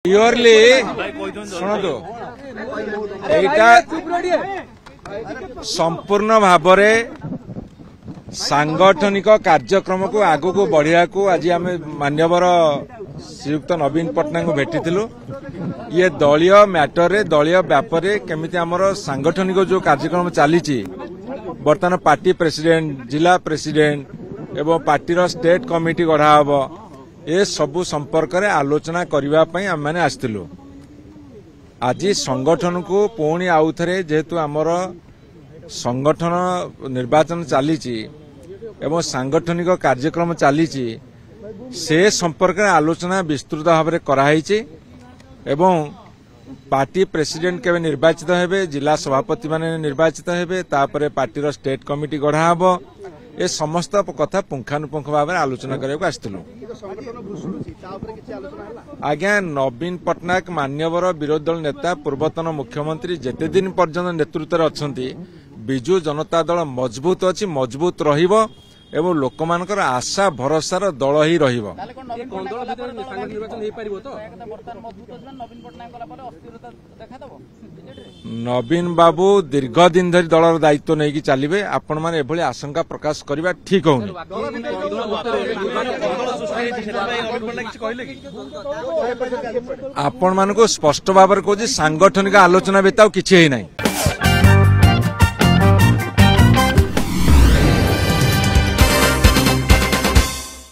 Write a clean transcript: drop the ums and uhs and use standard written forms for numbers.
Clearly शुणु एटा संपूर्ण भाव सांगठनिक कार्यक्रम को आगु को बढ़िया को आज आम मान्यवर श्रीयुक्त नवीन पट्टनायक को भेटिलु। ये दलीय मैटर दलीय व्यापार केमिति आमर सांगठनिक जो कार्यक्रम चली बर्तमान पार्टी प्रेसिडेंट जिला प्रेसिडेंट एवं पार्टी स्टेट कमिटी गढ़ा हम ए सबु संपर्क में आलोचना करने आम मैंने आसलु। आज संगठन को पुणी आउ थे जेहेतु आमर संगठन निर्वाचन चली एवं सांगठनिक कार्यक्रम चली से संपर्क में आलोचना विस्तृत भाव में कराई एवं पार्टी प्रेसिडेंट केवे निर्वाचित हेबे जिला सभापति माने निर्वाचित हेबे तापरे पार्टी स्टेट कमिटी गढ़ा हम ए समस्त कथा पुंखानुपुंख भाव में आलोचना करने आसलु। आज्ञा नवीन पट्टनायक मान्यवर विरोधी दल नेता पूर्वतन मुख्यमंत्री जेते दिन पर्यंत नेतृत्व में अच्छा विजु जनता दल मजबूत अच्छी मजबूत रहिबो एवं लोक मानकर आशा भरोसार दल ही रहिबो। नवीन बाबू दीर्घ दिन धरी दलर दायित्व नहीं चलिए आपण मैंने एभली आशंका प्रकाश करवा ठीक होनी। आपण मान को स्पष्ट भाव में कहूँ सांगठनिक आलोचना व्यतीत किसी ही नहीं।